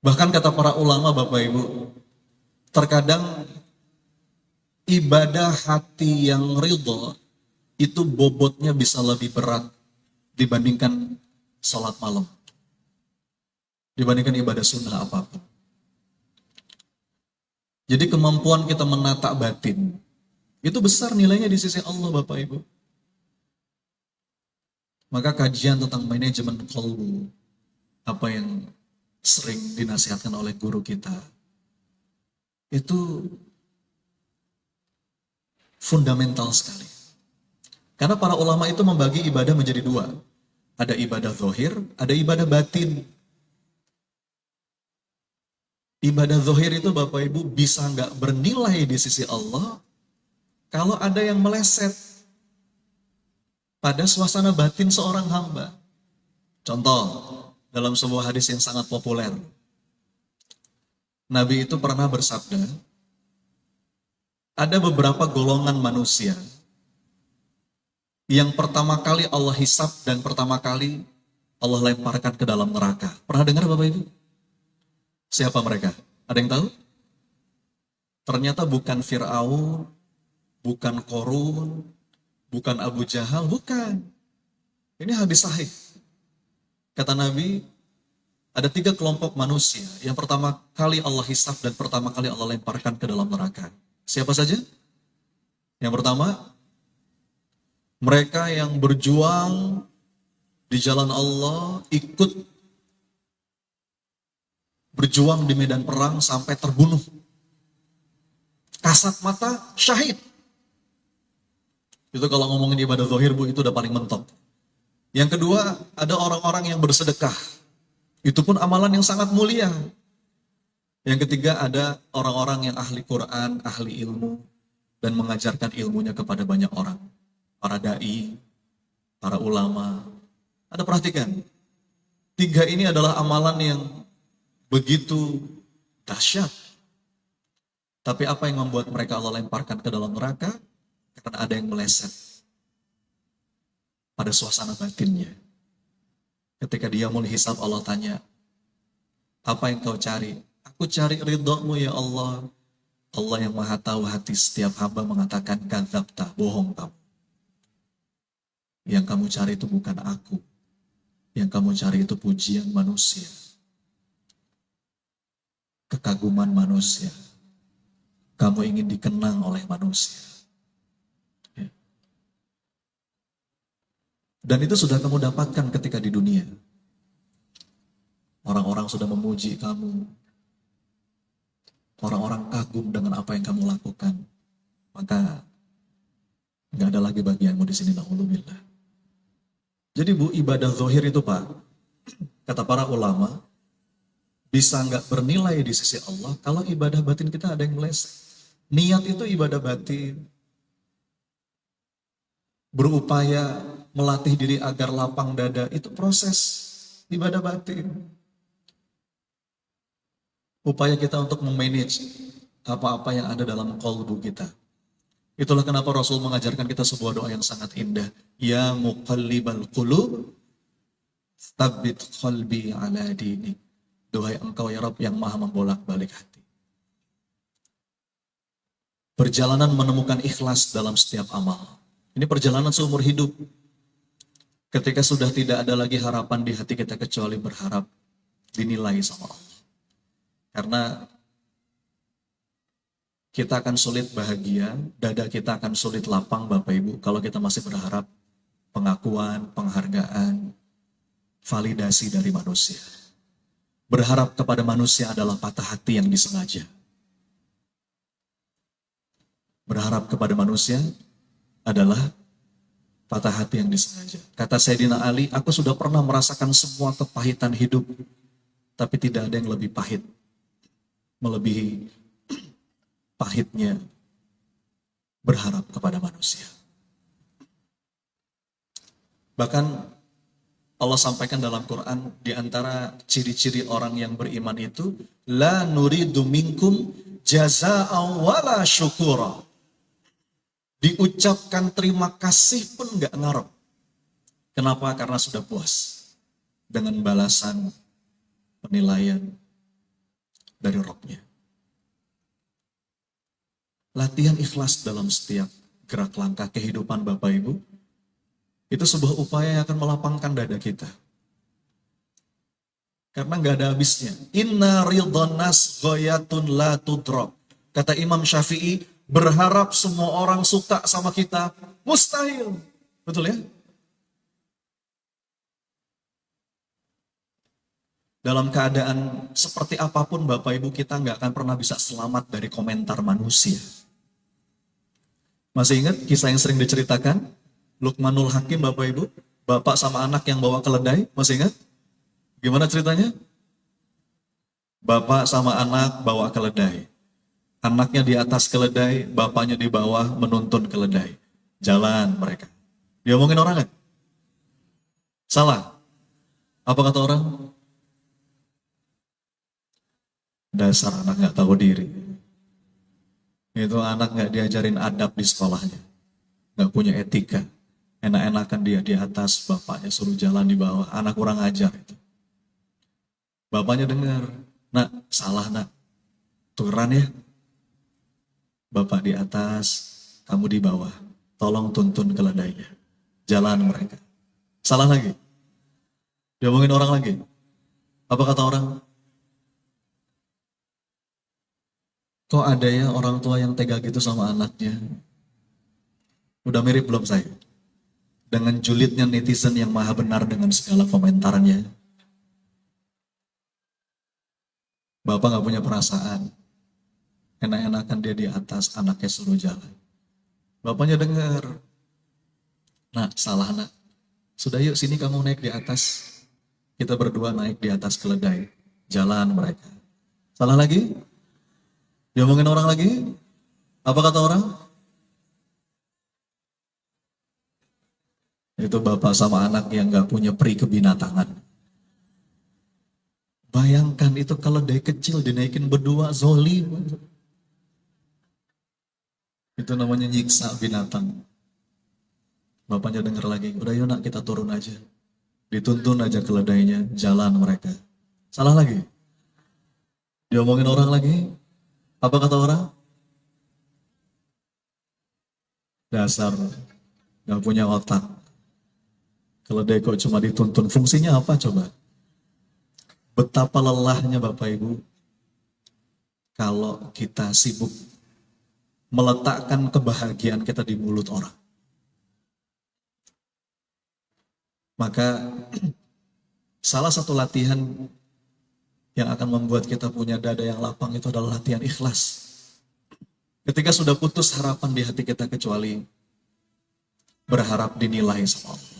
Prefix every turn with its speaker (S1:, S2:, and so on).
S1: Bahkan kata para ulama Bapak Ibu, terkadang ibadah hati yang ridho itu bobotnya bisa lebih berat dibandingkan sholat malam, dibandingkan ibadah sunnah apapun. Jadi kemampuan kita menata batin, itu besar nilainya di sisi Allah Bapak Ibu. Maka kajian tentang manajemen qalbu, apa yang sering dinasihatkan oleh guru kita, itu fundamental sekali. Karena para ulama itu membagi ibadah menjadi dua. Ada ibadah zahir, ada ibadah batin. Ibadah zahir itu Bapak Ibu bisa nggak bernilai di sisi Allah kalau ada yang meleset pada suasana batin seorang hamba. Contoh, dalam sebuah hadis yang sangat populer, Nabi itu pernah bersabda, ada beberapa golongan manusia yang pertama kali Allah hisab dan pertama kali Allah lemparkan ke dalam neraka. Pernah dengar Bapak Ibu? Siapa mereka? Ada yang tahu? Ternyata bukan Fir'aun, bukan Qorun, bukan Abu Jahal, bukan. Ini hadis sahih. Kata Nabi, ada 3 kelompok manusia. Yang pertama kali Allah hisab dan pertama kali Allah lemparkan ke dalam neraka. Siapa saja? Yang pertama, mereka yang berjuang di jalan Allah, ikut berjuang di medan perang sampai terbunuh. Kasat mata, syahid. Itu kalau ngomongin ibadah zahir Bu, itu udah paling mentok. Yang kedua, ada orang-orang yang bersedekah. Itu pun amalan yang sangat mulia. Yang ketiga, ada orang-orang yang ahli Quran, ahli ilmu, dan mengajarkan ilmunya kepada banyak orang. Para da'i, para ulama. Ada perhatikan, 3 ini adalah amalan yang begitu dahsyat. Tapi apa yang membuat mereka Allah lemparkan ke dalam neraka? Karena ada yang meleset pada suasana batinnya. Ketika dia mulai hisab, Allah tanya, apa yang kau cari? Aku cari ridho-Mu ya Allah. Allah yang maha tahu hati setiap hamba mengatakan, kadzabta, bohong kamu. Yang kamu cari itu bukan aku. Yang kamu cari itu pujian manusia. Kekaguman manusia. Kamu ingin dikenang oleh manusia. Ya. Dan itu sudah kamu dapatkan ketika di dunia. Orang-orang sudah memuji kamu. Orang-orang kagum dengan apa yang kamu lakukan. Maka nggak ada lagi bagianmu di sini, na'udzubillah. Jadi Bu, ibadah zahir itu Pak, kata para ulama, bisa nggak bernilai di sisi Allah kalau ibadah batin kita ada yang meleset. Niat itu ibadah batin. Berupaya melatih diri agar lapang dada, itu proses ibadah batin. Upaya kita untuk memanage apa-apa yang ada dalam qalbu kita. Itulah kenapa Rasul mengajarkan kita sebuah doa yang sangat indah. Ya muqallibal qulub, tsabbit qalbi ala dinik. Duhai Engkau ya Rabb yang maha membolak-balik hati. Perjalanan menemukan ikhlas dalam setiap amal. Ini perjalanan seumur hidup. Ketika sudah tidak ada lagi harapan di hati kita kecuali berharap dinilai sama Allah. Karena kita akan sulit bahagia, dada kita akan sulit lapang Bapak Ibu kalau kita masih berharap pengakuan, penghargaan, validasi dari manusia. Berharap kepada manusia adalah patah hati yang disengaja. Berharap kepada manusia adalah patah hati yang disengaja. Kata Sayyidina Ali, aku sudah pernah merasakan semua kepahitan hidup, tapi tidak ada yang lebih pahit, melebihi pahitnya berharap kepada manusia. Bahkan Allah sampaikan dalam Quran, di antara ciri-ciri orang yang beriman itu, la nuridu minkum jaza'an wala syukura. Diucapkan terima kasih pun gak ngarep. Kenapa? Karena sudah puas dengan balasan, penilaian, dari Rabb-nya. Latihan ikhlas dalam setiap gerak langkah kehidupan Bapak Ibu, itu sebuah upaya yang akan melapangkan dada kita. Karena nggak ada habisnya. Inna ridhon nas ghayatun la tudrak. Kata Imam Syafi'i, berharap semua orang suka sama kita, mustahil. Betul ya? Dalam keadaan seperti apapun Bapak Ibu, kita nggak akan pernah bisa selamat dari komentar manusia. Masih ingat kisah yang sering diceritakan? Luqmanul Hakim Bapak Ibu, bapak sama anak yang bawa keledai, masih ingat? Gimana ceritanya? Bapak sama anak bawa keledai. Anaknya di atas keledai, bapaknya di bawah menuntun keledai. Jalan mereka. Diomongin orang nggak? Salah. Apa kata orang? Dasar anak nggak tahu diri. Itu anak nggak diajarin adab di sekolahnya. Nggak punya etika. Enak-enakan dia di atas, bapaknya suruh jalan di bawah. Anak kurang ajar itu. Bapaknya dengar, nak salah nak. Tukeran ya. Bapak di atas, kamu di bawah. Tolong tuntun keledainya. Jalan mereka. Salah lagi. Diomongin orang lagi. Apa kata orang? Kok ada ya orang tua yang tega gitu sama anaknya? Udah mirip belum saya? Dengan julidnya netizen yang maha benar dengan segala komentarnya. Bapak gak punya perasaan. Enak-enakan dia di atas, anaknya suruh jalan. Bapaknya dengar. Nah, salah nak. Sudah yuk sini kamu naik di atas. Kita berdua naik di atas keledai. Jalan mereka. Salah lagi? Diomongin orang lagi? Apa kata orang? Itu bapak sama anak yang gak punya peri kebinatangan. Bayangkan itu keledai kecil dinaikin berdua, zolim. Itu namanya nyiksa binatang. Bapaknya dengar lagi, udah yuk nak kita turun aja. Dituntun aja keledainya, jalan mereka. Salah lagi? Diomongin orang lagi? Apa kata orang? Dasar, gak punya otak. Keledai kok cuma dituntun, fungsinya apa coba? Betapa lelahnya Bapak Ibu kalau kita sibuk meletakkan kebahagiaan kita di mulut orang. Maka salah satu latihan yang akan membuat kita punya dada yang lapang itu adalah latihan ikhlas. Ketika sudah putus harapan di hati kita kecuali berharap dinilai sama Allah.